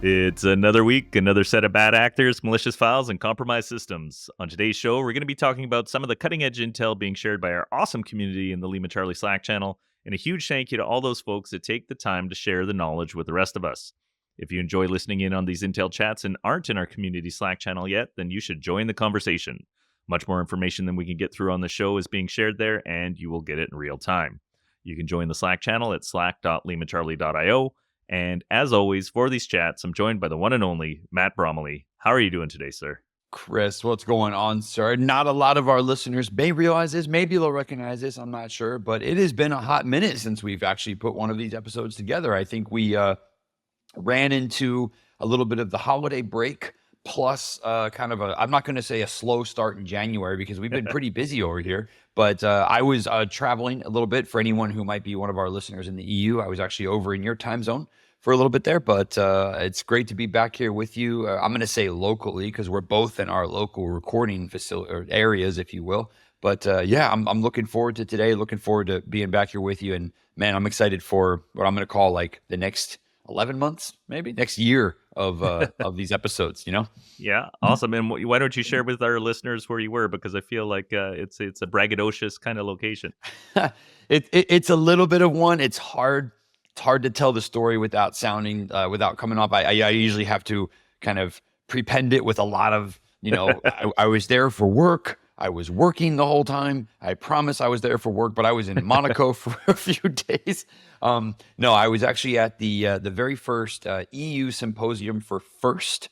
It's another week, another set of bad actors, malicious files, and compromised systems. On today's show, we're going to be talking about some of the cutting-edge intel being shared by our awesome community in the LimaCharlie Slack channel, and a huge thank you to all those folks that take the time to share the knowledge with the rest of us. If you enjoy listening in on these intel chats and aren't in our community Slack channel yet, then you should join the conversation. Much more information than we can get through on the show is being shared there, and you will get it in real time. You can join the Slack channel at slack.limacharlie.io. And as always, for these chats, I'm joined by the one and only Matt Bromley. How are you doing today, sir? Chris, what's going on, sir? Not a lot of our listeners may realize this. Maybe they'll recognize this. I'm not sure. But it has been a hot minute since we've actually put one of these episodes together. I think we ran into a little bit of the holiday break, plus kind of I'm not going to say a slow start in January because we've been pretty busy over here. But I was traveling a little bit. For anyone who might be one of our listeners in the EU, I was actually over in your time zone for a little bit there, but it's great to be back here with you. I'm going to say locally because we're both in our local recording facility or areas, if you will. But yeah, I'm looking forward to today. Looking forward to being back here with you. And man, I'm excited for what I'm going to call like the next 11 months, maybe next year of these episodes. You know? Yeah, awesome. And why don't you share with our listeners where you were? Because I feel like it's a braggadocious kind of location. It's a little bit of one. It's hard to tell the story without sounding, without coming off. I usually have to kind of prepend it with a lot of, I was there for work. I was working the whole time. I promise I was there for work, but I was in Monaco for a few days. No, I was actually at the very first EU symposium for FIRST.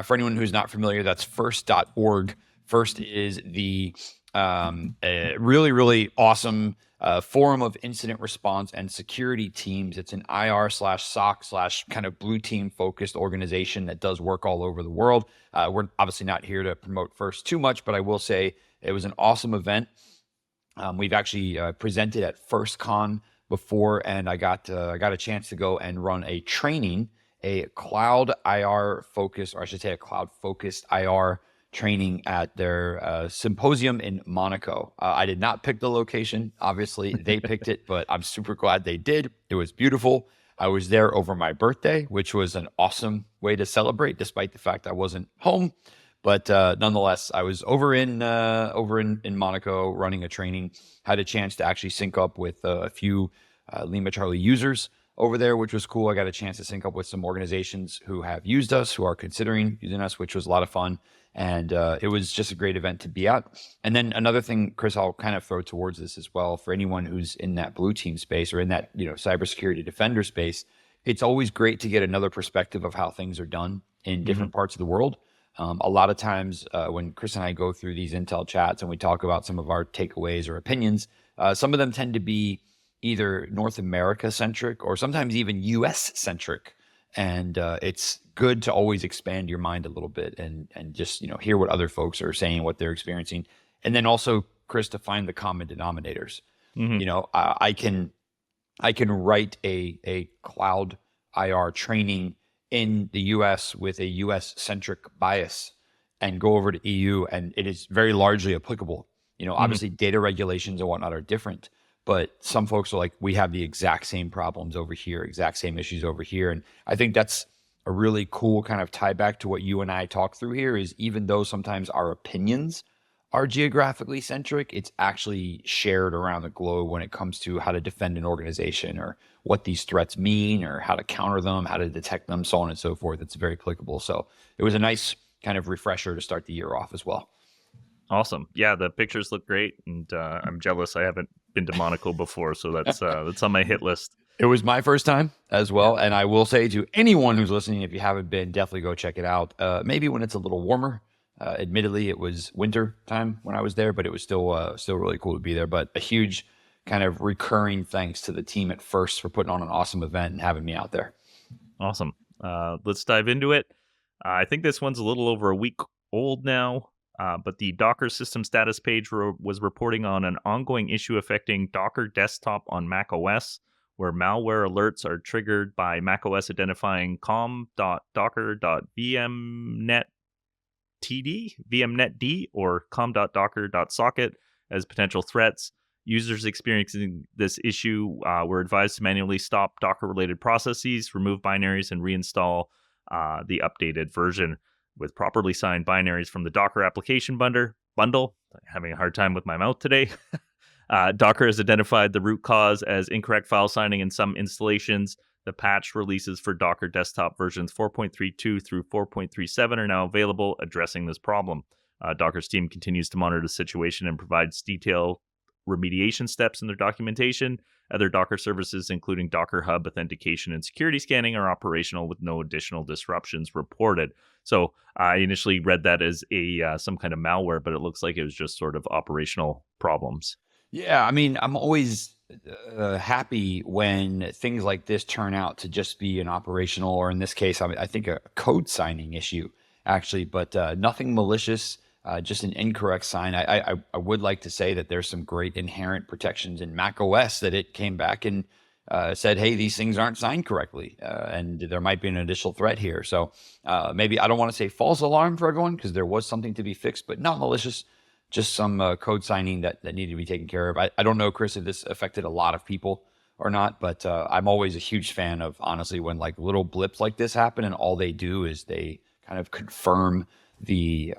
For anyone who's not familiar, that's first.org. FIRST is the really, really awesome forum of incident response and security teams. It's an IR/SOC/ kind of blue team focused organization that does work all over the world. We're obviously not here to promote FIRST too much, but I will say it was an awesome event. We've actually presented at FirstCon before, and I got a chance to go and run a training, a cloud IR focused, or I should say a cloud focused IR training at their symposium in Monaco. I did not pick the location. Obviously, they picked it, but I'm super glad they did. It was beautiful. I was there over my birthday, which was an awesome way to celebrate, despite the fact I wasn't home. But nonetheless, I was over in Monaco running a training. Had a chance to actually sync up with a few LimaCharlie users over there, which was cool. I got a chance to sync up with some organizations who have used us, who are considering using us, which was a lot of fun. And it was just a great event to be at. And then another thing, Chris, I'll kind of throw towards this as well. For anyone who's in that blue team space or in that cybersecurity defender space, it's always great to get another perspective of how things are done in different parts of the world. A lot of times when Chris and I go through these intel chats and we talk about some of our takeaways or opinions, some of them tend to be either North America centric or sometimes even US centric. And it's good to always expand your mind a little bit and just hear what other folks are saying, what they're experiencing, and then also, Chris, to find the common denominators. I can write a cloud IR training in the US with a US centric bias and go over to EU, and it is very largely applicable. Obviously data regulations and whatnot are different, but some folks are like, we have the exact same problems over here, exact same issues over here. And I think that's a really cool kind of tie back to what you and I talk through here is even though sometimes our opinions are geographically centric, it's actually shared around the globe when it comes to how to defend an organization or what these threats mean or how to counter them, how to detect them, so on and so forth. It's very applicable. So it was a nice kind of refresher to start the year off as well. Awesome. Yeah, the pictures look great, and I'm jealous. I haven't been to Monaco before, so that's on my hit list. It was my first time as well, and I will say to anyone who's listening, if you haven't been, definitely go check it out. Maybe when it's a little warmer. Admittedly, it was winter time when I was there, but it was still really cool to be there. But a huge kind of recurring thanks to the team at FIRST for putting on an awesome event and having me out there. Awesome. Let's dive into it. I think this one's a little over a week old now. But the Docker system status page was reporting on an ongoing issue affecting Docker desktop on macOS, where malware alerts are triggered by macOS identifying com.docker.vmnetd or com.docker.socket as potential threats. Users experiencing this issue were advised to manually stop Docker-related processes, remove binaries, and reinstall the updated version with properly signed binaries from the Docker application bundle. Having a hard time with my mouth today. Docker has identified the root cause as incorrect file signing in some installations. The patch releases for Docker desktop versions 4.32 through 4.37 are now available, addressing this problem. Docker's team continues to monitor the situation and provides detailed remediation steps in their documentation. Other Docker services, including Docker Hub authentication and security scanning, are operational with no additional disruptions reported. So I initially read that as some kind of malware, but it looks like it was just sort of operational problems. Yeah, I mean, I'm always happy when things like this turn out to just be an operational, or in this case, I think a code signing issue, actually, but nothing malicious, just an incorrect sign. I would like to say that there's some great inherent protections in macOS that it came back and said, hey, these things aren't signed correctly, and there might be an additional threat here. So maybe I don't want to say false alarm for everyone, because there was something to be fixed, but not malicious. Just some code signing that needed to be taken care of. I don't know, Chris, if this affected a lot of people or not, but I'm always a huge fan of, honestly, when like little blips like this happen and all they do is they kind of confirm the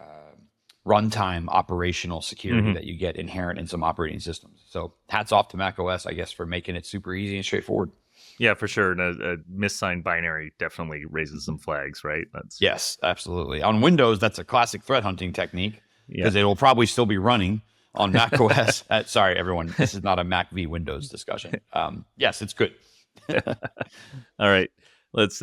runtime operational security that you get inherent in some operating systems. So hats off to macOS, I guess, for making it super easy and straightforward. Yeah, for sure. And a missigned binary definitely raises some flags, right? Yes, absolutely. On Windows, that's a classic threat hunting technique, because Yeah. it will probably still be running on macOS. Sorry, everyone. This is not a Mac v Windows discussion. Yes, it's good. All right. Let's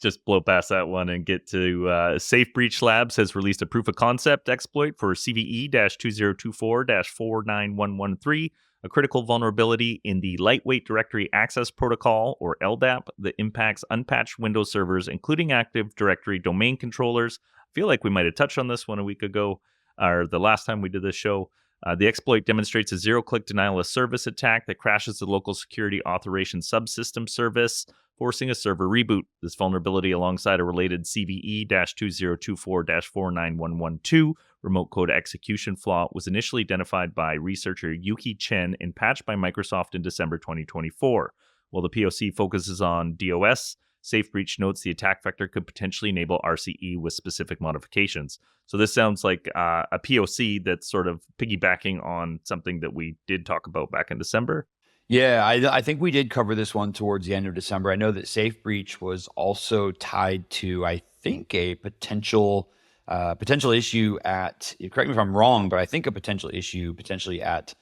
just blow past that one and get to SafeBreach Labs has released a proof of concept exploit for CVE-2024-49113, a critical vulnerability in the Lightweight Directory Access Protocol, or LDAP, that impacts unpatched Windows servers, including Active Directory domain controllers. I feel like we might have touched on this one a week ago, or the last time we did this show. The exploit demonstrates a zero-click denial of service attack that crashes the local security authorization subsystem service, forcing a server reboot. This vulnerability, alongside a related CVE-2024-49112 remote code execution flaw, was initially identified by researcher Yuki Chen and patched by Microsoft in December 2024. While the POC focuses on DOS, SafeBreach notes the attack vector could potentially enable RCE with specific modifications. So this sounds like a POC that's sort of piggybacking on something that we did talk about back in December. Yeah, I think we did cover this one towards the end of December. I know that SafeBreach was also tied to, I think, a potential issue at, correct me if I'm wrong, but I think a potential issue potentially at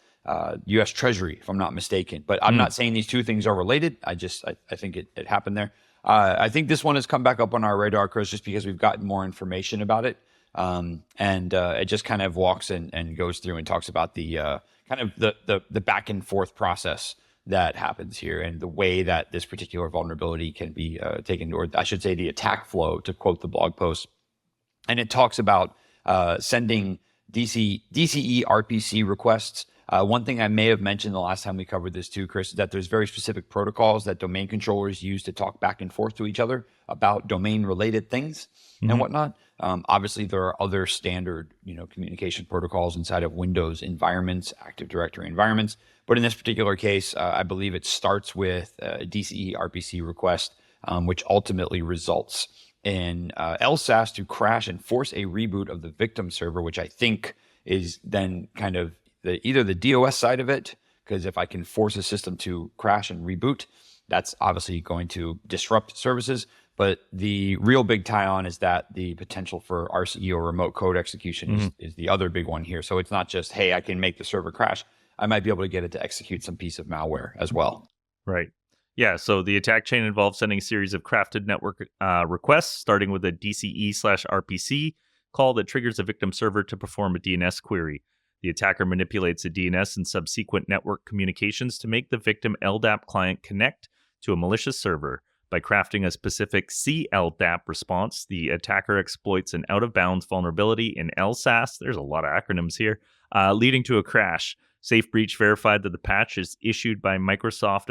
U.S. Treasury, if I'm not mistaken. But I'm not saying these two things are related. I think it happened there. I think this one has come back up on our radar, Chris, just because we've gotten more information about it. And it just kind of walks and goes through and talks about the kind of the back and forth process that happens here, and the way that this particular vulnerability can be taken, or I should say the attack flow, to quote the blog post. And it talks about sending DCE RPC requests. One thing I may have mentioned the last time we covered this too, Chris, is that there's very specific protocols that domain controllers use to talk back and forth to each other about domain-related things and whatnot. Obviously, there are other standard, communication protocols inside of Windows environments, Active Directory environments. But in this particular case, I believe it starts with a DCE RPC request, which ultimately results in LSAS to crash and force a reboot of the victim server, which I think is then kind of either the DOS side of it, because if I can force a system to crash and reboot, that's obviously going to disrupt services. But the real big tie-on is that the potential for RCE, or remote code execution, is the other big one here. So it's not just, hey, I can make the server crash. I might be able to get it to execute some piece of malware as well. Right. Yeah, so the attack chain involves sending a series of crafted network requests, starting with a DCE/RPC call that triggers a victim server to perform a DNS query. The attacker manipulates the DNS and subsequent network communications to make the victim LDAP client connect to a malicious server. By crafting a specific CLDAP response, the attacker exploits an out-of-bounds vulnerability in LSAS, there's a lot of acronyms here, leading to a crash. SafeBreach verified that the patch is issued by Microsoft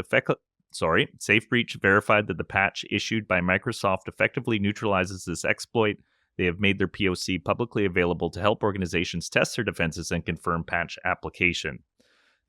SafeBreach verified that the patch issued by Microsoft effectively neutralizes this exploit. They have made their POC publicly available to help organizations test their defenses and confirm patch application.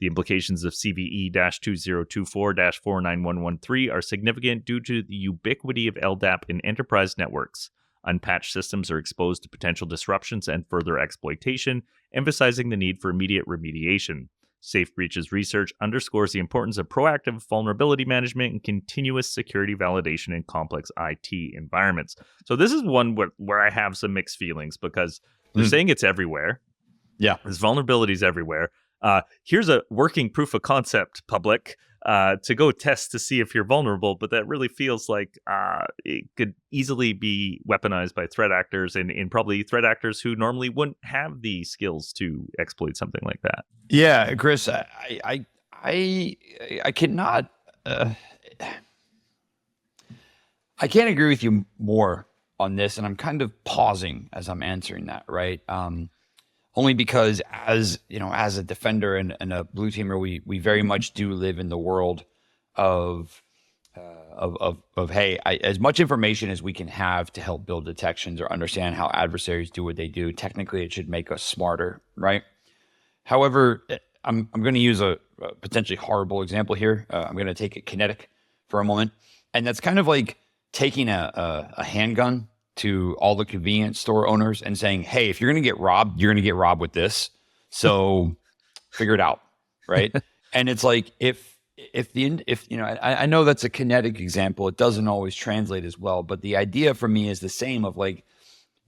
The implications of CVE-2024-49113 are significant due to the ubiquity of LDAP in enterprise networks. Unpatched systems are exposed to potential disruptions and further exploitation, emphasizing the need for immediate remediation. SafeBreach's research underscores the importance of proactive vulnerability management and continuous security validation in complex IT environments. So this is one where I have some mixed feelings because they're saying it's everywhere. Yeah. There's vulnerabilities everywhere. Here's a working proof of concept, public, to go test to see if you're vulnerable, but that really feels like it could easily be weaponized by threat actors and probably threat actors who normally wouldn't have the skills to exploit something like that. Yeah, Chris, I cannot, I can't agree with you more on this, and I'm kind of pausing as I'm answering that, right? Only because as a defender and a blue teamer, we very much do live in the world of hey, as much information as we can have to help build detections or understand how adversaries do what they do. Technically, it should make us smarter, right? However, I'm going to use a potentially horrible example here. I'm going to take it kinetic for a moment, and that's kind of like taking a handgun to all the convenience store owners and saying, hey, if you're going to get robbed, you're going to get robbed with this. So figure it out. Right. And it's like, if I know that's a kinetic example, it doesn't always translate as well. But the idea for me is the same of like,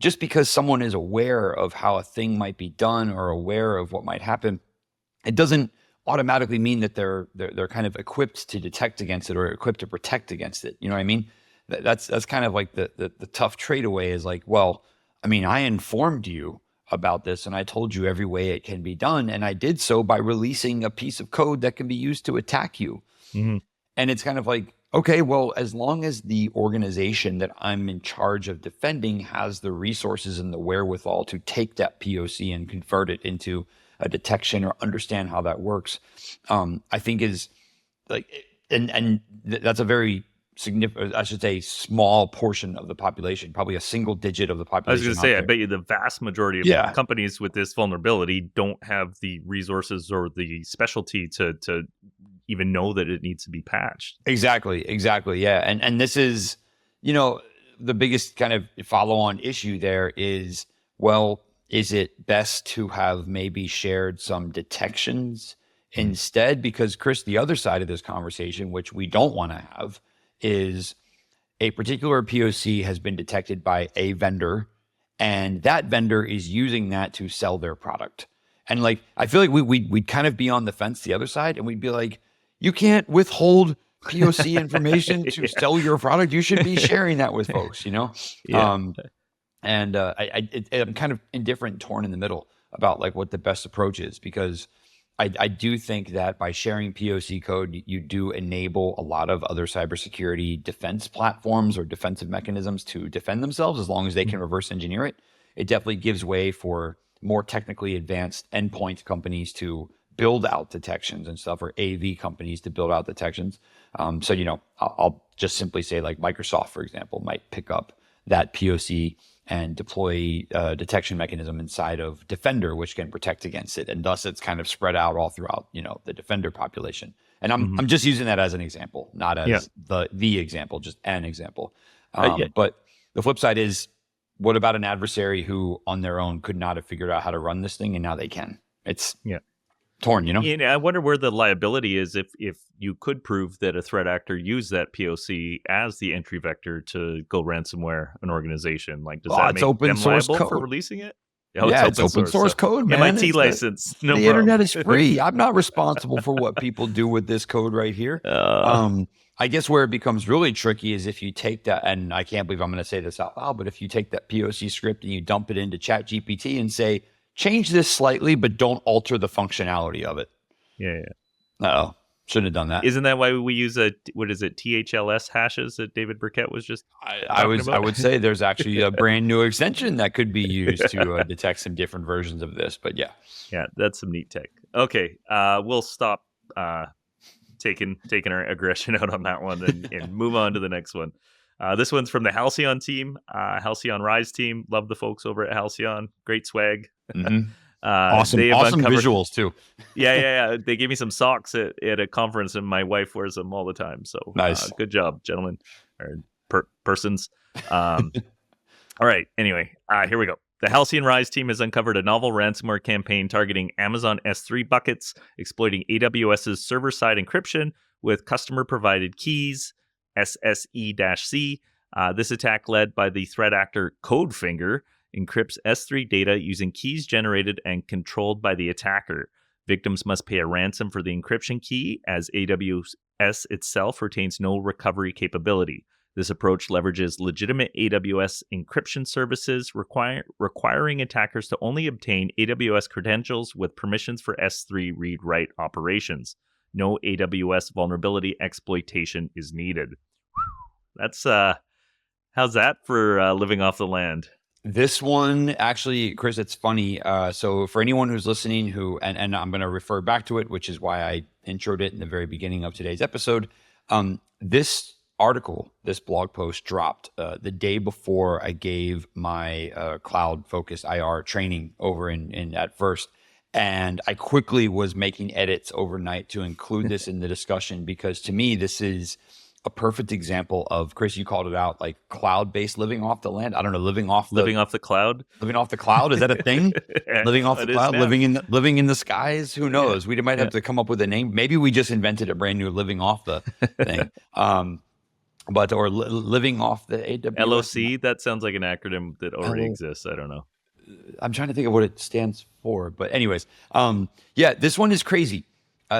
just because someone is aware of how a thing might be done or aware of what might happen, it doesn't automatically mean that they're kind of equipped to detect against it or equipped to protect against it. You know what I mean? That's kind of like the tough trade away is like, well, I mean, I informed you about this and I told you every way it can be done. And I did so by releasing a piece of code that can be used to attack you. Mm-hmm. And it's kind of like, okay, well, as long as the organization that I'm in charge of defending has the resources and the wherewithal to take that POC and convert it into a detection or understand how that works, I think is like, and that's a very significant, I should say, small portion of the population, probably a single digit of the population. I was going to say, I bet you the vast majority of companies with this vulnerability don't have the resources or the specialty to even know that it needs to be patched. Exactly. Yeah. And this is, the biggest kind of follow-on issue there is, well, is it best to have maybe shared some detections instead? Because Chris, the other side of this conversation, which we don't want to have, is a particular POC has been detected by a vendor, and that vendor is using that to sell their product. And like, I feel like we'd kind of be on the fence the other side, and we'd be like, you can't withhold POC information to sell your product. You should be sharing that with folks, Yeah. I'm kind of indifferent, torn in the middle about like what the best approach is, because I do think that by sharing POC code, you do enable a lot of other cybersecurity defense platforms or defensive mechanisms to defend themselves as long as they can reverse engineer it. It definitely gives way for more technically advanced endpoint companies to build out detections and stuff, or AV companies to build out detections. So, I'll just simply say like Microsoft, for example, might pick up that POC and deploy a detection mechanism inside of Defender, which can protect against it. And thus it's kind of spread out all throughout, the Defender population. And I'm just using that as an example, not as the example, just an example. But the flip side is, what about an adversary who on their own could not have figured out how to run this thing, and now they can? It's torn, I wonder where the liability is if you could prove that a threat actor used that POC as the entry vector to go ransomware an organization. Like, does that make them liable for releasing it? It's open source code, man. MIT license. No problem. The internet is free. I'm not responsible for what people do with this code right here. I guess where it becomes really tricky is if you take that, and I can't believe I'm going to say this out loud, but if you take that POC script and you dump it into ChatGPT and say, change this slightly, but don't alter the functionality of it. Yeah. Uh-oh. Shouldn't have done that. Isn't that why we use THLS hashes that David Burkett was just I would say there's actually a brand new extension that could be used to detect some different versions of this, but yeah. Yeah, that's some neat tech. Okay, we'll stop taking our aggression out on that one and move on to the next one. This one's from the Halcyon team, Halcyon Rise team. Love the folks over at Halcyon. Great swag. Mm-hmm. Awesome visuals too. Yeah. They gave me some socks at a conference, and my wife wears them all the time. So nice. Good job, gentlemen or persons. All right. Anyway, here we go. The Halcyon Rise team has uncovered a novel ransomware campaign targeting Amazon S3 buckets, exploiting AWS's server-side encryption with customer-provided keys, SSE-C. This attack, led by the threat actor Codefinger, encrypts S3 data using keys generated and controlled by the attacker. Victims must pay a ransom for the encryption key, as AWS itself retains no recovery capability. This approach leverages legitimate AWS encryption services, requiring attackers to only obtain AWS credentials with permissions for S3 read-write operations. No AWS vulnerability exploitation is needed. That's how's that for living off the land? This one, actually, Chris, it's funny. So for anyone who's listening and I'm going to refer back to it, which is why I introed it in the very beginning of today's episode. This article, this blog post dropped the day before I gave my cloud-focused IR training over in at First. And I quickly was making edits overnight to include this in the discussion, because to me, this is a perfect example of, Chris, you called it out, like cloud-based living off the land. I don't know, living off the cloud. Living off the cloud, is that a thing? Living off the cloud, living in the skies. Who knows? Yeah. We might have to come up with a name. Maybe we just invented a brand new living off the thing. Living off the AWS. LOC. That sounds like an acronym that already exists. I don't know. I'm trying to think of what it stands for, but anyways, this one is crazy.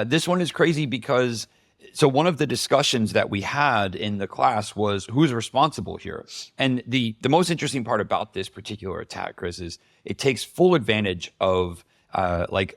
This one is crazy because. So one of the discussions that we had in the class was who's responsible here. And the most interesting part about this particular attack, Chris, is it takes full advantage of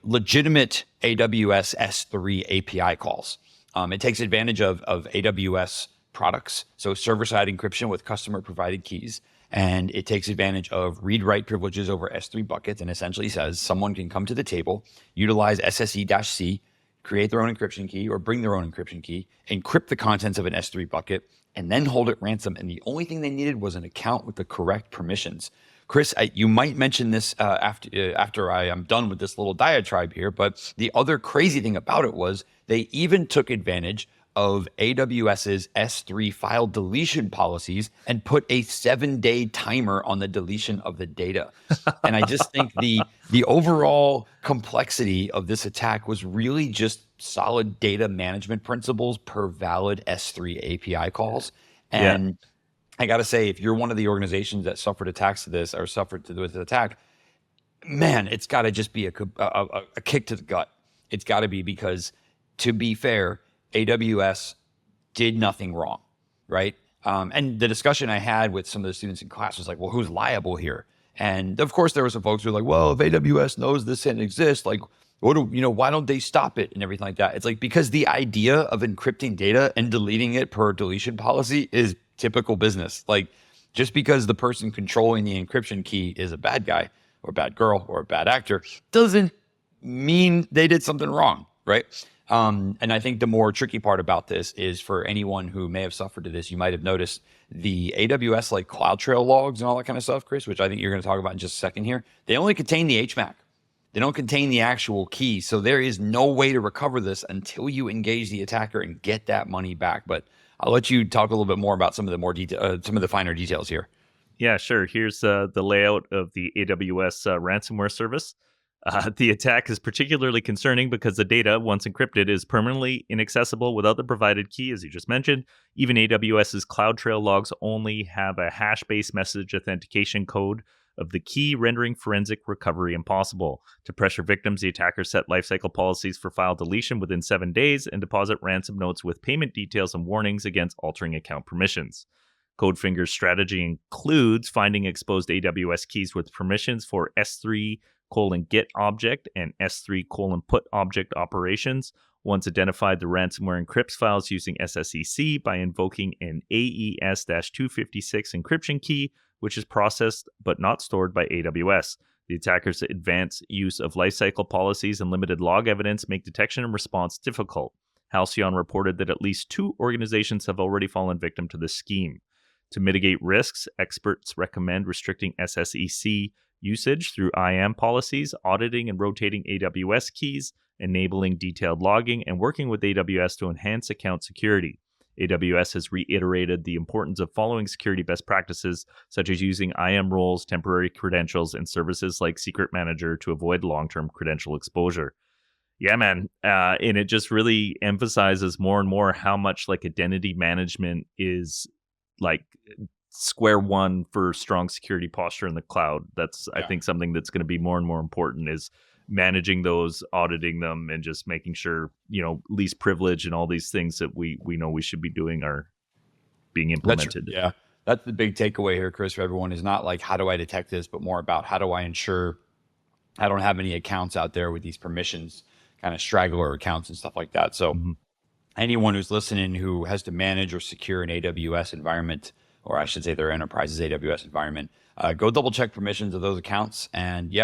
legitimate AWS S3 API calls. It takes advantage of AWS products, so server-side encryption with customer-provided keys. And it takes advantage of read-write privileges over S3 buckets, and essentially says someone can come to the table, utilize SSE-C, create their own encryption key or bring their own encryption key, encrypt the contents of an S3 bucket, and then hold it ransom. And the only thing they needed was an account with the correct permissions. Chris, you might mention this after I am done with this little diatribe here, but the other crazy thing about it was they even took advantage of AWS's S3 file deletion policies and put a 7-day timer on the deletion of the data. And I just think the overall complexity of this attack was really just solid data management principles per valid S3 API calls. And I got to say, if you're one of the organizations that suffered attacks to this or suffered to this attack, man, it's got to just be a kick to the gut. It's got to be, because to be fair, AWS did nothing wrong, right? And the discussion I had with some of the students in class was like, well, who's liable here? And of course, there were some folks who were like, well, if AWS knows this didn't exist, like, why don't they stop it and everything like that? It's like, because the idea of encrypting data and deleting it per deletion policy is typical business. Like, just because the person controlling the encryption key is a bad guy or bad girl or a bad actor doesn't mean they did something wrong, right? And I think the more tricky part about this is, for anyone who may have suffered to this, you might have noticed the AWS like CloudTrail logs and all that kind of stuff, Chris, which I think you're going to talk about in just a second here. They only contain the HMAC. They don't contain the actual key. So there is no way to recover this until you engage the attacker and get that money back. But I'll let you talk a little bit more about some of the more some of the finer details here. Yeah, sure. Here's the layout of the AWS ransomware service. The attack is particularly concerning because the data, once encrypted, is permanently inaccessible without the provided key, as you just mentioned. Even AWS's CloudTrail logs only have a hash-based message authentication code of the key, rendering forensic recovery impossible. To pressure victims, the attackers set lifecycle policies for file deletion within 7 days and deposit ransom notes with payment details and warnings against altering account permissions. Codefinger's strategy includes finding exposed AWS keys with permissions for S3:get object and S3:put object operations. Once identified, the ransomware encrypts files using SSE-C by invoking an AES-256 encryption key, which is processed but not stored by AWS. The attackers' advanced use of lifecycle policies and limited log evidence make detection and response difficult. Halcyon reported that at least 2 organizations have already fallen victim to this scheme. To mitigate risks, experts recommend restricting SSE-C usage through IAM policies, auditing and rotating AWS keys, enabling detailed logging, and working with AWS to enhance account security. AWS has reiterated the importance of following security best practices, such as using IAM roles, temporary credentials, and services like Secret Manager to avoid long-term credential exposure. Yeah, man. And it just really emphasizes more and more how much like identity management is like square one for strong security posture in the cloud. That's, I think, something that's going to be more and more important is managing those, auditing them, and just making sure, least privilege and all these things that we know we should be doing are being implemented. That's the big takeaway here, Chris, for everyone, is not like, how do I detect this, but more about how do I ensure I don't have any accounts out there with these permissions, kind of straggler accounts and stuff like that. So anyone who's listening who has to manage or secure an AWS environment, or I should say their enterprise's AWS environment, go double check permissions of those accounts. And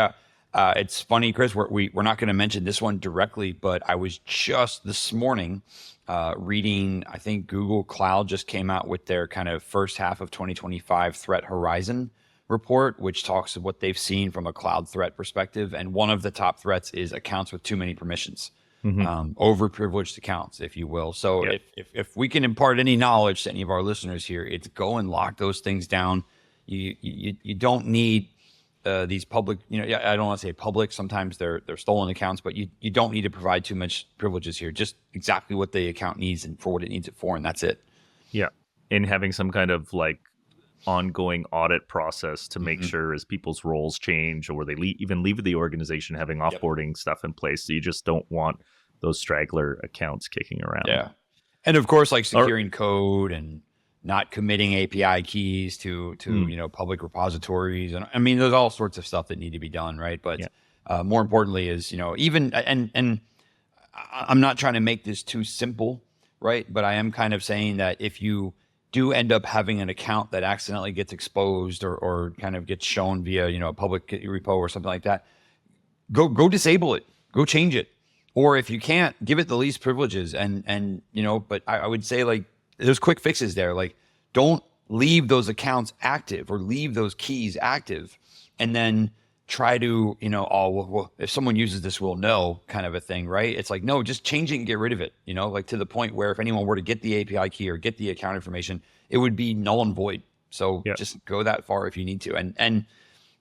it's funny, Chris, we're not going to mention this one directly, but I was just this morning reading, I think Google Cloud just came out with their kind of first half of 2025 threat horizon report, which talks of what they've seen from a cloud threat perspective. And one of the top threats is accounts with too many permissions, overprivileged accounts, if you will. So if we can impart any knowledge to any of our listeners here, it's go and lock those things down. You don't need these public, I don't want to say public, sometimes they're stolen accounts, but you don't need to provide too much privileges here. Just exactly what the account needs and for what it needs it for, and that's it. Yeah. And having some kind of like ongoing audit process to make sure as people's roles change or they even leave the organization, having offboarding stuff in place. So you just don't want those straggler accounts kicking around. Yeah. And of course, like securing code and not committing API keys to public repositories. And I mean, there's all sorts of stuff that need to be done, right? But more importantly is, even, and I'm not trying to make this too simple, right? But I am kind of saying that if you do end up having an account that accidentally gets exposed or kind of gets shown via, a public repo or something like that, go disable it, go change it. Or if you can't, give it the least privileges. But I would say, like, there's quick fixes there. Like, don't leave those accounts active or leave those keys active and then try to, well, if someone uses this, we'll know, kind of a thing, right? It's like, no, just change it and get rid of it, like to the point where if anyone were to get the API key or get the account information, it would be null and void. So just go that far if you need to. And I'm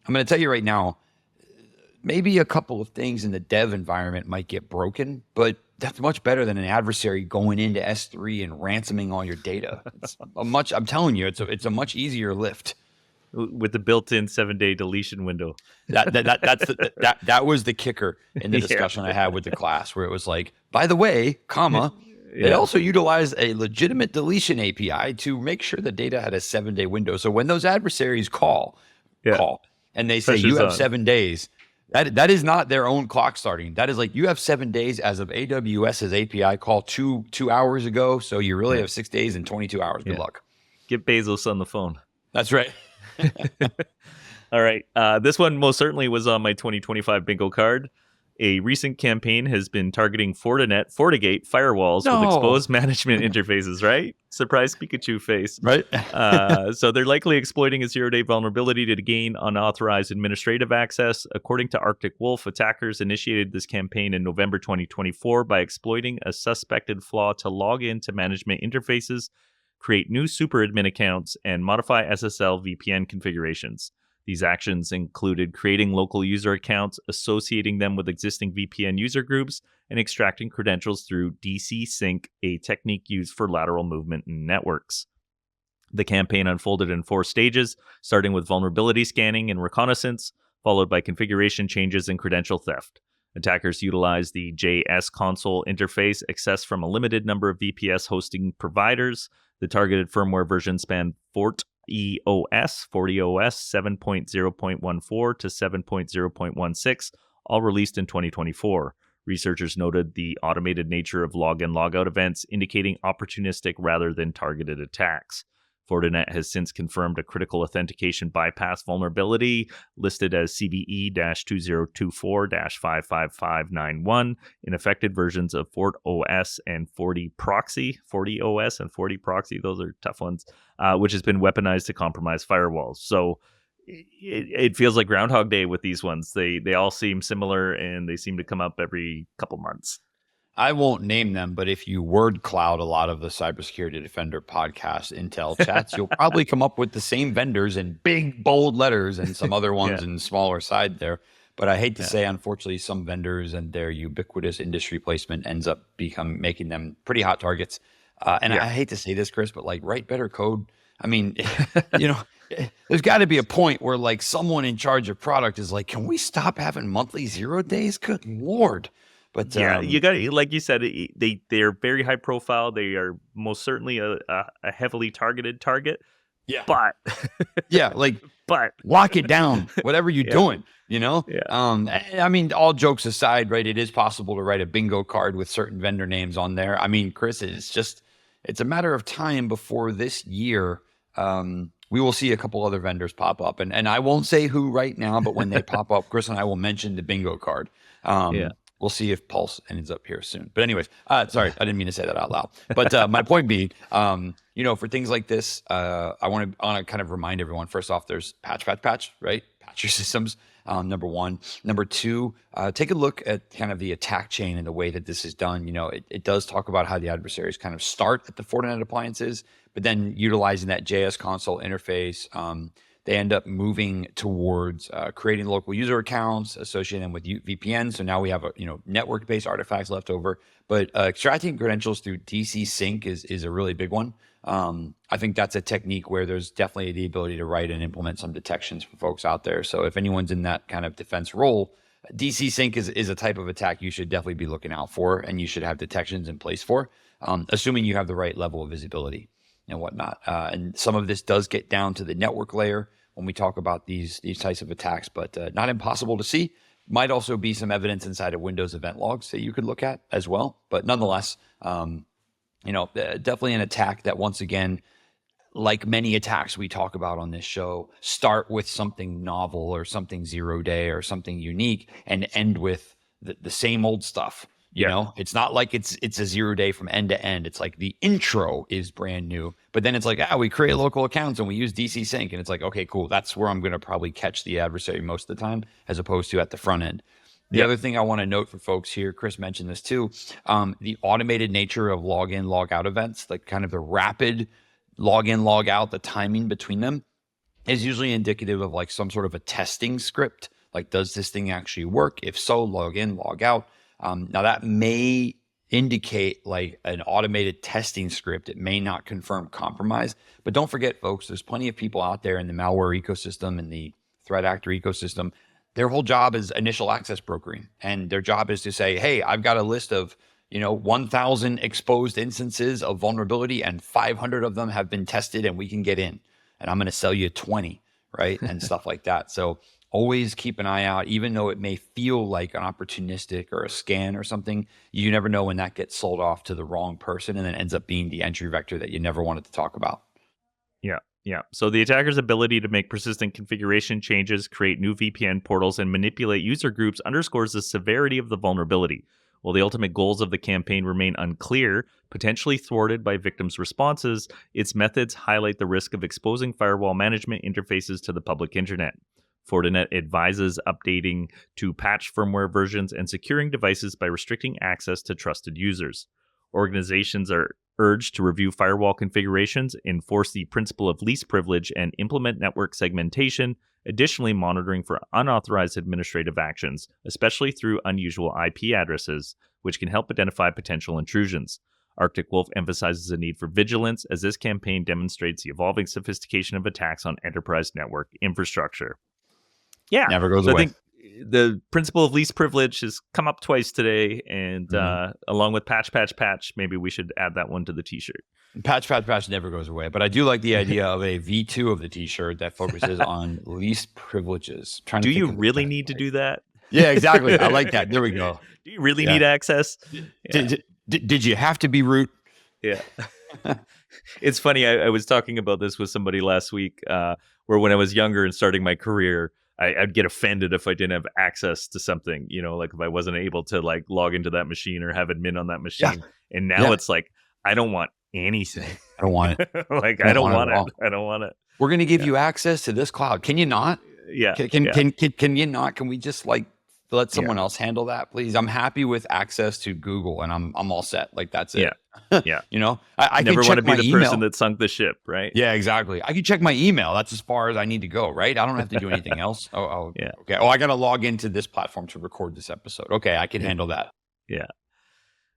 going to tell you right now, maybe a couple of things in the dev environment might get broken, but that's much better than an adversary going into S3 and ransoming all your data. I'm telling you, it's a much easier lift. With the built-in 7-day deletion window. That was the kicker in the discussion I had with the class, where it was like, by the way, they also utilize a legitimate deletion API to make sure the data had a 7-day window. So when those adversaries call and they say you have 7 days, that is not their own clock starting. That is like, you have 7 days as of AWS's API call 2 hours ago. So you really have 6 days and 22 hours. Good luck. Get Bezos on the phone. That's right. All right. This one most certainly was on my 2025 bingo card. A recent campaign has been targeting Fortinet, FortiGate firewalls with exposed management interfaces, right? Surprise Pikachu face. Right. So they're likely exploiting a 0-day vulnerability to gain unauthorized administrative access. According to Arctic Wolf, attackers initiated this campaign in November 2024 by exploiting a suspected flaw to log into management interfaces, create new super admin accounts, and modify SSL VPN configurations. These actions included creating local user accounts, associating them with existing VPN user groups, and extracting credentials through DC sync, a technique used for lateral movement in networks. The campaign unfolded in 4 stages, starting with vulnerability scanning and reconnaissance, followed by configuration changes and credential theft. Attackers utilized the JS console interface accessed from a limited number of VPS hosting providers. The targeted firmware version spanned FortOS 7.0.14 to 7.0.16, all released in 2024. Researchers noted the automated nature of log-in logout events, indicating opportunistic rather than targeted attacks. Fortinet has since confirmed a critical authentication bypass vulnerability listed as CVE-2024-55591 in affected versions of FortOS and FortiProxy. FortiOS and FortiProxy, those are tough ones, which has been weaponized to compromise firewalls. So it feels like Groundhog Day with these ones. They all seem similar, and they seem to come up every couple months. I won't name them, but if you word cloud a lot of the Cybersecurity Defender podcast Intel chats, you'll probably come up with the same vendors in big, bold letters and some other ones in smaller side there. But I hate to say, unfortunately, some vendors and their ubiquitous industry placement ends up making them pretty hot targets. And I hate to say this, Chris, but like write better code. I mean, there's got to be a point where like someone in charge of product is like, can we stop having monthly 0 days? Good Lord. But you got, like you said, they're very high profile. They are most certainly a heavily targeted target. Yeah. But but lock it down, whatever you're doing, Yeah. I mean, all jokes aside, right? It is possible to write a bingo card with certain vendor names on there. I mean, Chris, it's a matter of time before this year. We will see a couple other vendors pop up, and I won't say who right now, but when they pop up, Chris and I will mention the bingo card. We'll see if Pulse ends up here soon. But anyways, sorry, I didn't mean to say that out loud. But my point being, for things like this, I want to kind of remind everyone, first off, there's patch, right? Patch your systems, number one. Number two, take a look at kind of the attack chain and the way that this is done. It does talk about how the adversaries kind of start at the Fortinet appliances, but then utilizing that JS console interface, they end up moving towards creating local user accounts, associating them with VPN. So now we have network-based artifacts left over. But extracting credentials through DC sync is a really big one. I think that's a technique where there's definitely the ability to write and implement some detections for folks out there. So if anyone's in that kind of defense role, DC sync is a type of attack you should definitely be looking out for, and you should have detections in place for, assuming you have the right level of visibility and whatnot. And some of this does get down to the network layer when we talk about these types of attacks, but not impossible to see. Might also be some evidence inside of Windows event logs that you could look at as well. But nonetheless, definitely an attack that, once again, like many attacks we talk about on this show, start with something novel or something 0 day or something unique and end with the same old stuff. It's not like it's a 0 day from end to end. It's like the intro is brand new, but then it's like, we create local accounts and we use DC sync. And it's like, okay, cool. That's where I'm going to probably catch the adversary most of the time, as opposed to at the front end. The other thing I want to note for folks here, Chris mentioned this too, the automated nature of login, log out events, like kind of the rapid log in, log out, the timing between them is usually indicative of like some sort of a testing script. Like, does this thing actually work? If so, log in, log out. Now that may indicate like an automated testing script. It may not confirm compromise, but don't forget, folks, there's plenty of people out there in the malware ecosystem and the threat actor ecosystem. Their whole job is initial access brokering, and their job is to say, hey, I've got a list of 1,000 exposed instances of vulnerability, and 500 of them have been tested and we can get in, and I'm going to sell you 20, right? And stuff like that. So always keep an eye out, even though it may feel like an opportunistic or a scan or something. You never know when that gets sold off to the wrong person and then ends up being the entry vector that you never wanted to talk about. Yeah. So the attacker's ability to make persistent configuration changes, create new VPN portals, and manipulate user groups underscores the severity of the vulnerability. While the ultimate goals of the campaign remain unclear, potentially thwarted by victims' responses, its methods highlight the risk of exposing firewall management interfaces to the public internet. Fortinet advises updating to patch firmware versions and securing devices by restricting access to trusted users. Organizations are urged to review firewall configurations, enforce the principle of least privilege, and implement network segmentation, additionally monitoring for unauthorized administrative actions, especially through unusual IP addresses, which can help identify potential intrusions. Arctic Wolf emphasizes the need for vigilance, as this campaign demonstrates the evolving sophistication of attacks on enterprise network infrastructure. Yeah, never goes away. I think the principle of least privilege has come up twice today, and along with patch, maybe we should add that one to the t-shirt. Patch never goes away, but I do like the idea of a V2 of the t-shirt that focuses on least privileges. Do you really need to do that? Yeah, exactly. I like that. There we go. Do you really need access? Yeah. Did you have to be root? Yeah. It's funny. I was talking about this with somebody last week, where when I was younger and starting my career, I'd get offended if I didn't have access to something, like if I wasn't able to like log into that machine or have admin on that machine. Yeah. And now it's like, I don't want anything. I don't want it. I don't want it. I don't want it. we're going to give you access to this cloud. Can you not? Yeah. Can you not? Can we just like let someone else handle that, please? I'm happy with access to Google, and I'm all set. Like that's it. Yeah. You know, I never can want to check be the my person email. that sunk the ship, right? Yeah, exactly. I can check my email. That's as far as I need to go, right? I don't have to do anything else. Yeah. Okay. Oh, I got to log into this platform to record this episode. Okay, I can handle that. Yeah.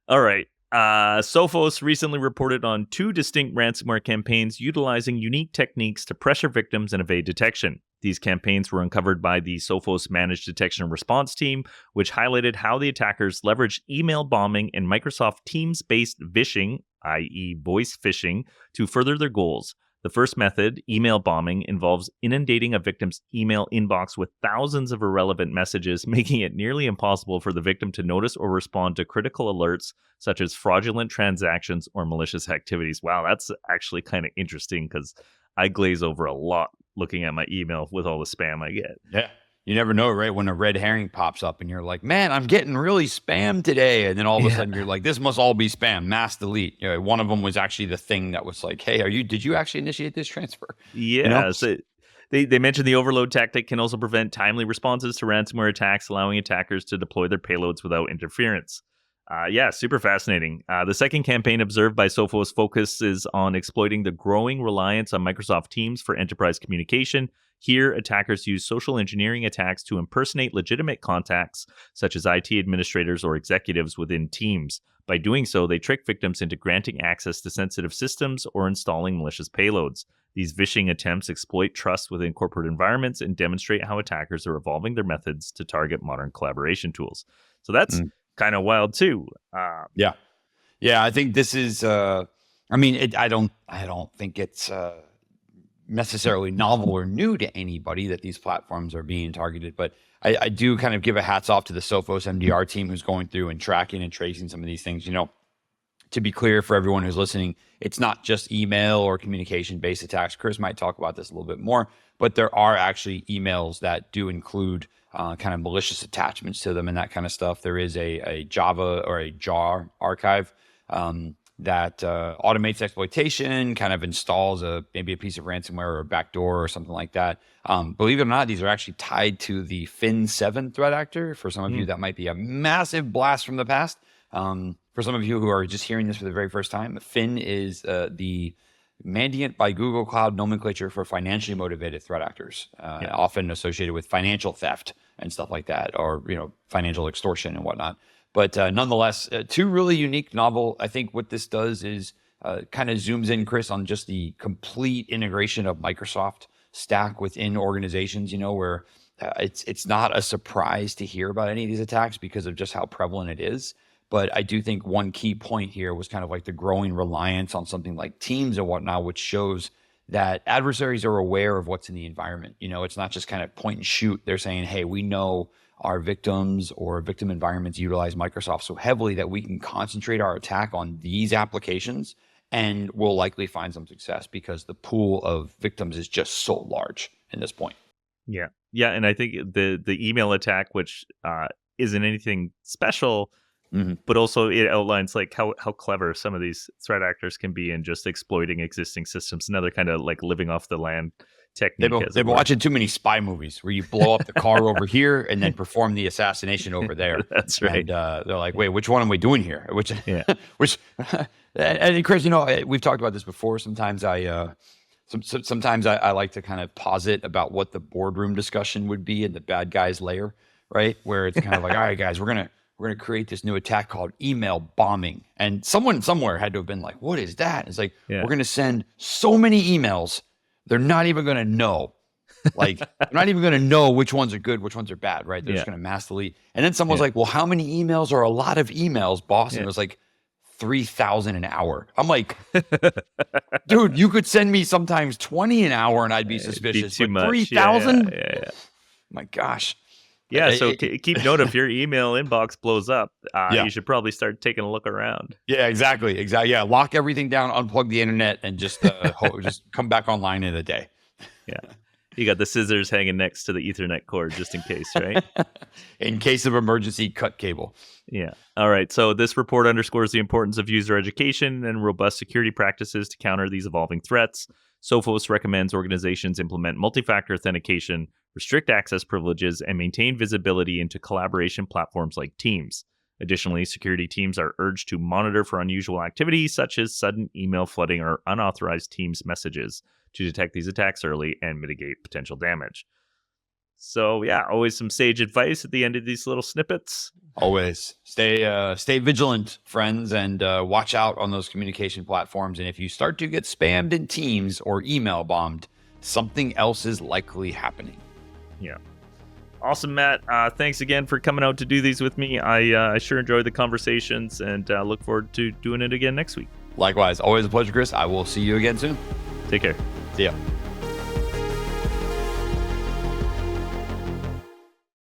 All right. Sophos recently reported on 2 distinct ransomware campaigns utilizing unique techniques to pressure victims and evade detection. These campaigns were uncovered by the Sophos Managed Detection and Response team, which highlighted how the attackers leveraged email bombing and Microsoft Teams-based vishing, i.e. voice phishing, to further their goals. The first method, email bombing, involves inundating a victim's email inbox with thousands of irrelevant messages, making it nearly impossible for the victim to notice or respond to critical alerts such as fraudulent transactions or malicious activities. Wow, that's actually kind of interesting because I glaze over a lot looking at my email with all the spam I get. Yeah. You never know, right? When a red herring pops up and you're like, man, I'm getting really spammed today. And then all of a sudden you're like, this must all be spam, mass delete. You know, one of them was actually the thing that was like, hey, did you actually initiate this transfer? Yeah. You know? So they mentioned the overload tactic can also prevent timely responses to ransomware attacks, allowing attackers to deploy their payloads without interference. Super fascinating. The second campaign observed by Sophos focuses on exploiting the growing reliance on Microsoft Teams for enterprise communication. Here, attackers use social engineering attacks to impersonate legitimate contacts, such as IT administrators or executives within Teams. By doing so, they trick victims into granting access to sensitive systems or installing malicious payloads. These vishing attempts exploit trust within corporate environments and demonstrate how attackers are evolving their methods to target modern collaboration tools. So that's kind of wild too. Yeah. I think this is. I don't think it's necessarily novel or new to anybody that these platforms are being targeted, but I do kind of give a hats off to the Sophos MDR team who's going through and tracking and tracing some of these things. You know, to be clear for everyone who's listening, it's not just email or communication-based attacks. Chris might talk about this a little bit more, but there are actually emails that do include kind of malicious attachments to them and that kind of stuff. There is a Java or a jar archive that automates exploitation, kind of installs maybe a piece of ransomware or a backdoor or something like that. Believe it or not, these are actually tied to the Fin7 threat actor. For some of you, that might be a massive blast from the past. For some of you who are just hearing this for the very first time, Fin is the Mandiant by Google Cloud nomenclature for financially motivated threat actors, often associated with financial theft and stuff like that, or financial extortion and whatnot. But nonetheless, 2 really unique, novel. I think what this does is kind of zooms in, Chris, on just the complete integration of Microsoft stack within organizations. Where it's not a surprise to hear about any of these attacks because of just how prevalent it is. But I do think one key point here was kind of like the growing reliance on something like Teams and whatnot, which shows that adversaries are aware of what's in the environment. It's not just kind of point and shoot. They're saying, hey, we know our victims or victim environments utilize Microsoft so heavily that we can concentrate our attack on these applications and we'll likely find some success because the pool of victims is just so large at this point. Yeah. And I think the email attack, which isn't anything special, but also it outlines like how clever some of these threat actors can be in just exploiting existing systems. Another kind of like living off the land technique. They've been watching too many spy movies where you blow up the car over here and then perform the assassination over there. That's right. And they're like, wait, which one am we doing here? And Chris, we've talked about this before. Sometimes sometimes I like to kind of posit about what the boardroom discussion would be in the bad guys layer, right? Where it's kind of like, all right, guys, we're gonna create this new attack called email bombing. And someone somewhere had to have been like, what is that? It's like, we're going to send so many emails. They're not even going to know. Like, they're not even going to know which ones are good, which ones are bad, right? They're just going to mass delete. And then someone's like, well, how many emails are a lot of emails, boss? And it was like 3,000 an hour. I'm like, dude, you could send me sometimes 20 an hour and I'd be suspicious. Be too much. 3,000? Yeah. My gosh. Yeah, so keep note if your email inbox blows up, you should probably start taking a look around. Yeah, exactly. Yeah, lock everything down, unplug the internet, and just just come back online in a day. Yeah. You got the scissors hanging next to the Ethernet cord just in case, right? In case of emergency, cut cable. Yeah. All right. So this report underscores the importance of user education and robust security practices to counter these evolving threats. Sophos recommends organizations implement multi-factor authentication, restrict access privileges, and maintain visibility into collaboration platforms like Teams. Additionally, security teams are urged to monitor for unusual activity, such as sudden email flooding or unauthorized Teams messages, to detect these attacks early and mitigate potential damage. So, yeah, always some sage advice at the end of these little snippets. Always stay vigilant, friends, and watch out on those communication platforms. And if you start to get spammed in Teams or email bombed, something else is likely happening. Yeah. Awesome, Matt. Thanks again for coming out to do these with me. I sure enjoyed the conversations and look forward to doing it again next week. Likewise. Always a pleasure, Chris. I will see you again soon. Take care. See ya.